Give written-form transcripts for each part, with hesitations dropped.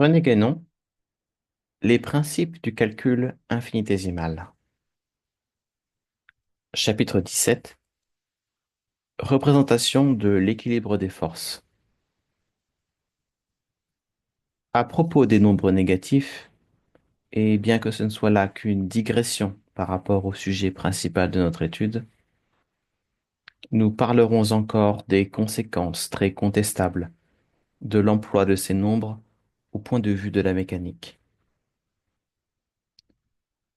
René Guénon, les principes du calcul infinitésimal. Chapitre 17. Représentation de l'équilibre des forces. À propos des nombres négatifs, et bien que ce ne soit là qu'une digression par rapport au sujet principal de notre étude, nous parlerons encore des conséquences très contestables de l'emploi de ces nombres au point de vue de la mécanique.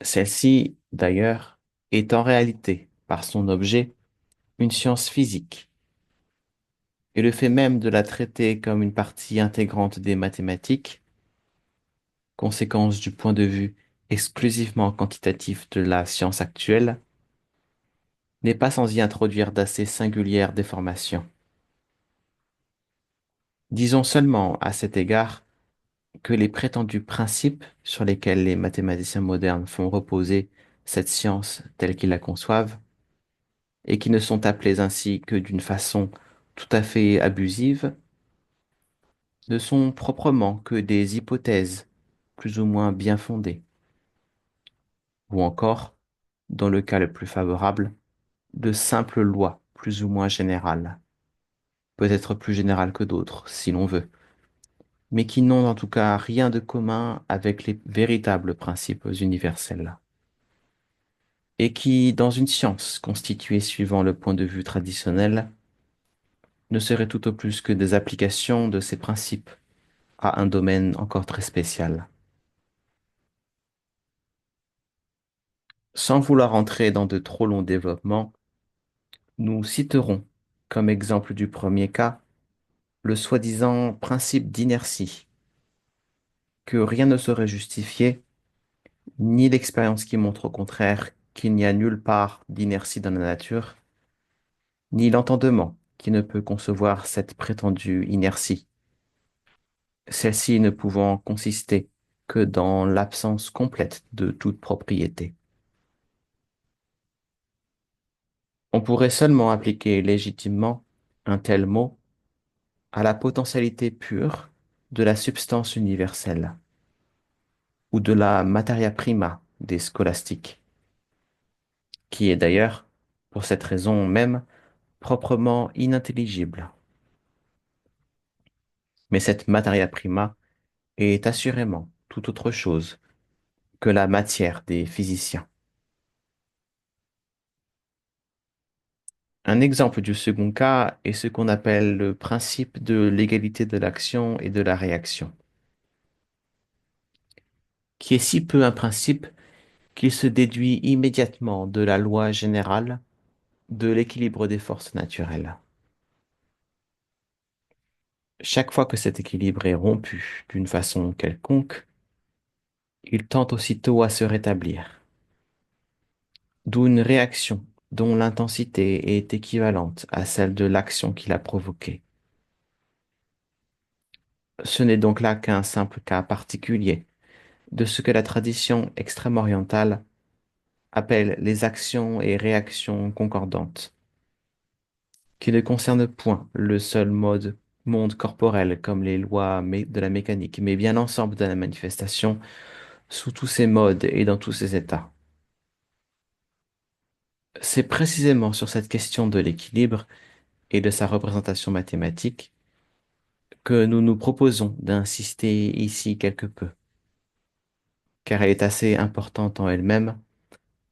Celle-ci, d'ailleurs, est en réalité, par son objet, une science physique et le fait même de la traiter comme une partie intégrante des mathématiques, conséquence du point de vue exclusivement quantitatif de la science actuelle, n'est pas sans y introduire d'assez singulières déformations. Disons seulement à cet égard que les prétendus principes sur lesquels les mathématiciens modernes font reposer cette science telle qu'ils la conçoivent, et qui ne sont appelés ainsi que d'une façon tout à fait abusive, ne sont proprement que des hypothèses plus ou moins bien fondées, ou encore, dans le cas le plus favorable, de simples lois plus ou moins générales, peut-être plus générales que d'autres, si l'on veut, mais qui n'ont en tout cas rien de commun avec les véritables principes universels, et qui, dans une science constituée suivant le point de vue traditionnel, ne seraient tout au plus que des applications de ces principes à un domaine encore très spécial. Sans vouloir entrer dans de trop longs développements, nous citerons, comme exemple du premier cas, le soi-disant principe d'inertie, que rien ne saurait justifier, ni l'expérience qui montre au contraire qu'il n'y a nulle part d'inertie dans la nature, ni l'entendement qui ne peut concevoir cette prétendue inertie, celle-ci ne pouvant consister que dans l'absence complète de toute propriété. On pourrait seulement appliquer légitimement un tel mot à la potentialité pure de la substance universelle, ou de la materia prima des scolastiques, qui est d'ailleurs, pour cette raison même, proprement inintelligible. Mais cette materia prima est assurément tout autre chose que la matière des physiciens. Un exemple du second cas est ce qu'on appelle le principe de l'égalité de l'action et de la réaction, qui est si peu un principe qu'il se déduit immédiatement de la loi générale de l'équilibre des forces naturelles. Chaque fois que cet équilibre est rompu d'une façon quelconque, il tend aussitôt à se rétablir, d'où une réaction dont l'intensité est équivalente à celle de l'action qui l'a provoquée. Ce n'est donc là qu'un simple cas particulier de ce que la tradition extrême-orientale appelle les actions et réactions concordantes, qui ne concernent point le seul monde corporel comme les lois de la mécanique, mais bien l'ensemble de la manifestation sous tous ses modes et dans tous ses états. C'est précisément sur cette question de l'équilibre et de sa représentation mathématique que nous nous proposons d'insister ici quelque peu, car elle est assez importante en elle-même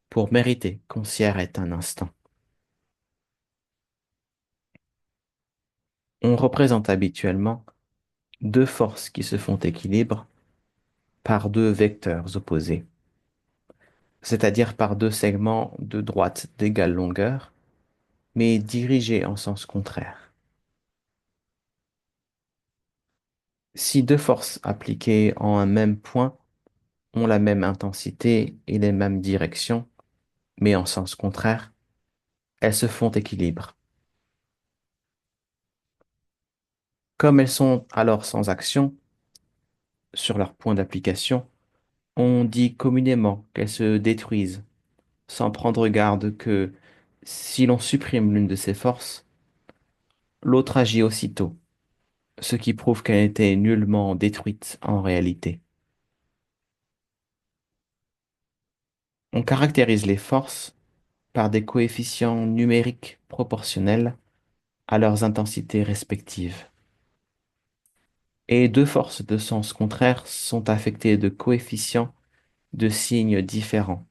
pour mériter qu'on s'y arrête un instant. On représente habituellement deux forces qui se font équilibre par deux vecteurs opposés, c'est-à-dire par deux segments de droite d'égale longueur, mais dirigés en sens contraire. Si deux forces appliquées en un même point ont la même intensité et les mêmes directions, mais en sens contraire, elles se font équilibre. Comme elles sont alors sans action sur leur point d'application, on dit communément qu'elles se détruisent, sans prendre garde que, si l'on supprime l'une de ces forces, l'autre agit aussitôt, ce qui prouve qu'elle n'était nullement détruite en réalité. On caractérise les forces par des coefficients numériques proportionnels à leurs intensités respectives. Et deux forces de sens contraire sont affectées de coefficients de signes différents,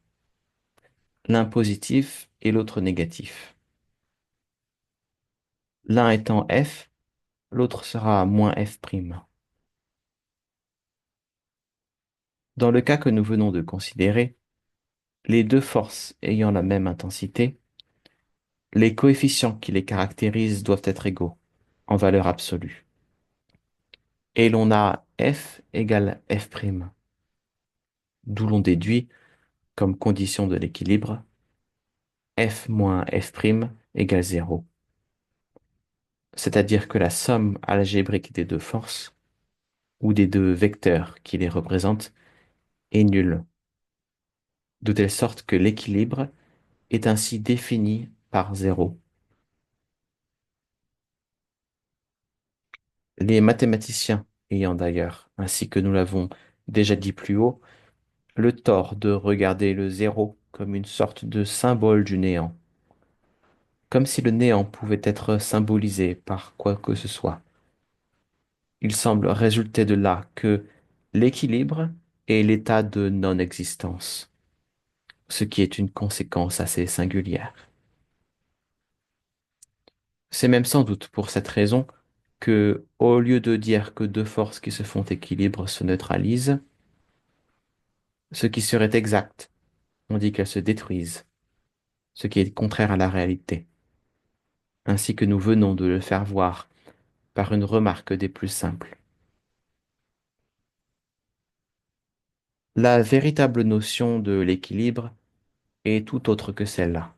l'un positif et l'autre négatif. L'un étant F, l'autre sera moins F'. Dans le cas que nous venons de considérer, les deux forces ayant la même intensité, les coefficients qui les caractérisent doivent être égaux, en valeur absolue. Et l'on a F égale F', d'où l'on déduit, comme condition de l'équilibre, F moins F' égale 0. C'est-à-dire que la somme algébrique des deux forces, ou des deux vecteurs qui les représentent, est nulle, de telle sorte que l'équilibre est ainsi défini par 0. Les mathématiciens ayant d'ailleurs, ainsi que nous l'avons déjà dit plus haut, le tort de regarder le zéro comme une sorte de symbole du néant, comme si le néant pouvait être symbolisé par quoi que ce soit. Il semble résulter de là que l'équilibre est l'état de non-existence, ce qui est une conséquence assez singulière. C'est même sans doute pour cette raison que, au lieu de dire que deux forces qui se font équilibre se neutralisent, ce qui serait exact, on dit qu'elles se détruisent, ce qui est contraire à la réalité, ainsi que nous venons de le faire voir par une remarque des plus simples. La véritable notion de l'équilibre est tout autre que celle-là.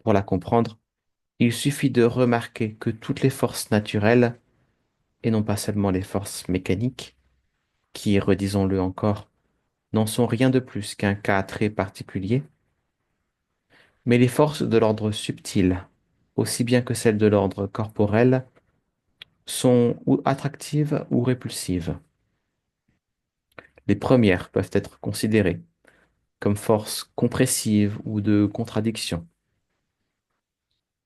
Pour la comprendre, il suffit de remarquer que toutes les forces naturelles, et non pas seulement les forces mécaniques, qui, redisons-le encore, n'en sont rien de plus qu'un cas très particulier, mais les forces de l'ordre subtil, aussi bien que celles de l'ordre corporel, sont ou attractives ou répulsives. Les premières peuvent être considérées comme forces compressives ou de contradiction,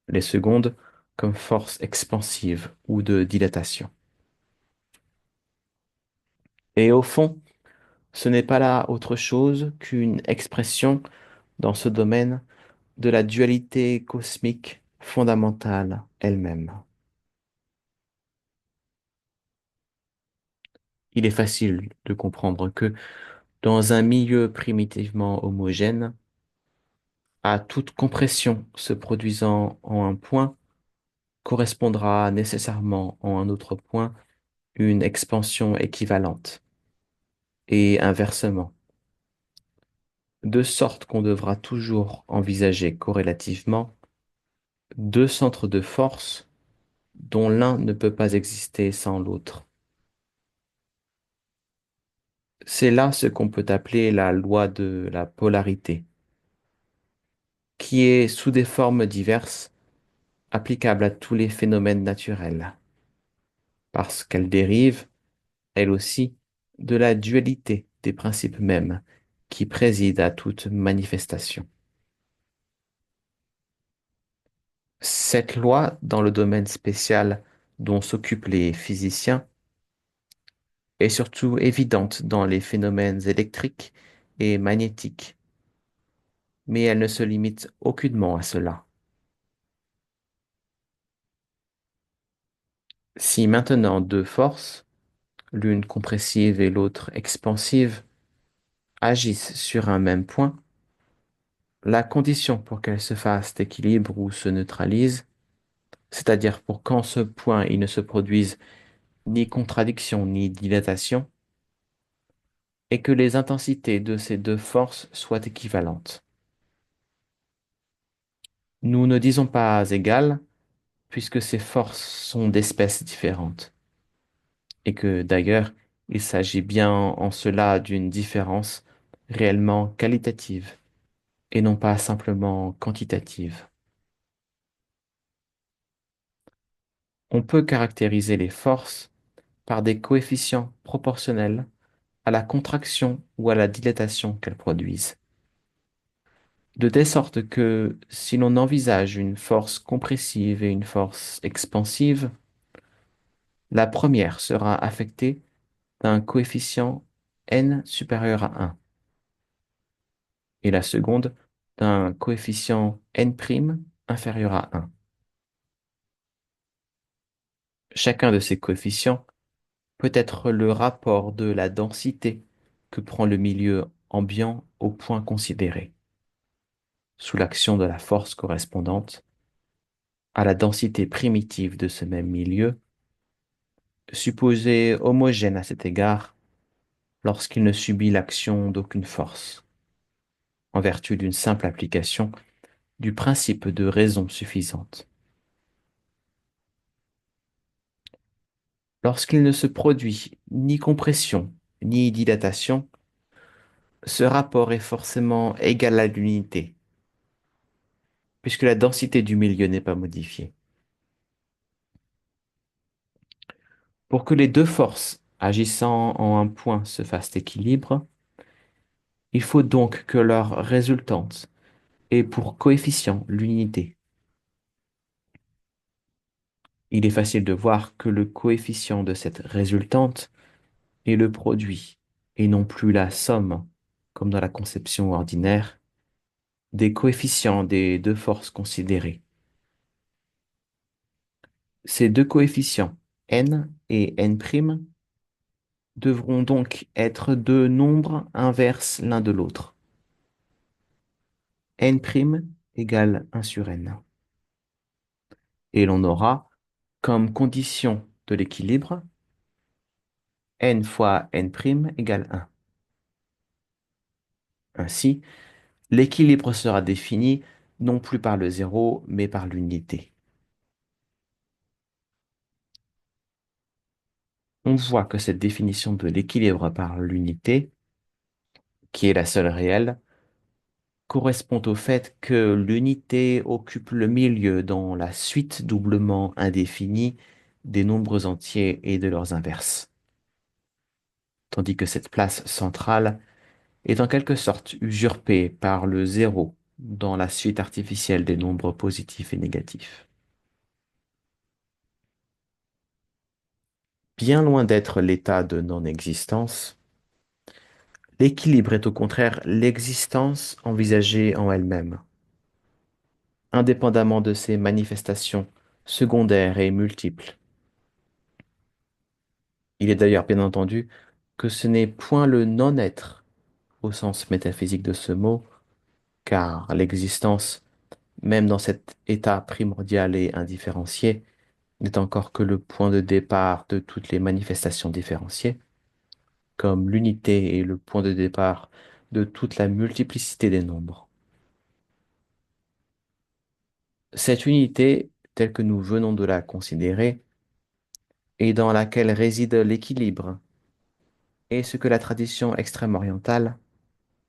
les secondes comme forces expansives ou de dilatation. Et au fond, ce n'est pas là autre chose qu'une expression dans ce domaine de la dualité cosmique fondamentale elle-même. Il est facile de comprendre que dans un milieu primitivement homogène, à toute compression se produisant en un point correspondra nécessairement en un autre point une expansion équivalente, et inversement, de sorte qu'on devra toujours envisager corrélativement deux centres de force dont l'un ne peut pas exister sans l'autre. C'est là ce qu'on peut appeler la loi de la polarité, qui est sous des formes diverses applicable à tous les phénomènes naturels, parce qu'elle dérive, elle aussi, de la dualité des principes mêmes qui président à toute manifestation. Cette loi, dans le domaine spécial dont s'occupent les physiciens, est surtout évidente dans les phénomènes électriques et magnétiques, mais elle ne se limite aucunement à cela. Si maintenant deux forces, l'une compressive et l'autre expansive, agissent sur un même point, la condition pour qu'elles se fassent équilibre ou se neutralisent, c'est-à-dire pour qu'en ce point il ne se produise ni contradiction ni dilatation, est que les intensités de ces deux forces soient équivalentes. Nous ne disons pas égales, puisque ces forces sont d'espèces différentes, et que d'ailleurs il s'agit bien en cela d'une différence réellement qualitative, et non pas simplement quantitative. On peut caractériser les forces par des coefficients proportionnels à la contraction ou à la dilatation qu'elles produisent. De telle sorte que si l'on envisage une force compressive et une force expansive, la première sera affectée d'un coefficient n supérieur à 1 et la seconde d'un coefficient n' inférieur à 1. Chacun de ces coefficients peut être le rapport de la densité que prend le milieu ambiant au point considéré, sous l'action de la force correspondante à la densité primitive de ce même milieu, supposée homogène à cet égard lorsqu'il ne subit l'action d'aucune force, en vertu d'une simple application du principe de raison suffisante. Lorsqu'il ne se produit ni compression ni dilatation, ce rapport est forcément égal à l'unité, puisque la densité du milieu n'est pas modifiée. Pour que les deux forces agissant en un point se fassent équilibre, il faut donc que leur résultante ait pour coefficient l'unité. Il est facile de voir que le coefficient de cette résultante est le produit, et non plus la somme, comme dans la conception ordinaire, des coefficients des deux forces considérées. Ces deux coefficients, n et n', devront donc être deux nombres inverses l'un de l'autre. N' égale 1 sur n. Et l'on aura, comme condition de l'équilibre, n fois n' égale 1. Ainsi, l'équilibre sera défini non plus par le zéro, mais par l'unité. On voit que cette définition de l'équilibre par l'unité, qui est la seule réelle, correspond au fait que l'unité occupe le milieu dans la suite doublement indéfinie des nombres entiers et de leurs inverses, tandis que cette place centrale est en quelque sorte usurpée par le zéro dans la suite artificielle des nombres positifs et négatifs. Bien loin d'être l'état de non-existence, l'équilibre est au contraire l'existence envisagée en elle-même, indépendamment de ses manifestations secondaires et multiples. Il est d'ailleurs bien entendu que ce n'est point le non-être au sens métaphysique de ce mot, car l'existence, même dans cet état primordial et indifférencié, n'est encore que le point de départ de toutes les manifestations différenciées, comme l'unité est le point de départ de toute la multiplicité des nombres. Cette unité, telle que nous venons de la considérer, et dans laquelle réside l'équilibre, est ce que la tradition extrême-orientale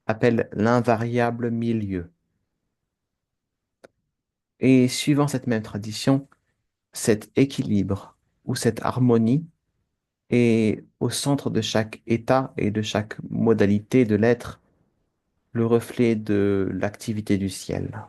appelle l'invariable milieu. Et suivant cette même tradition, cet équilibre ou cette harmonie est au centre de chaque état et de chaque modalité de l'être, le reflet de l'activité du ciel.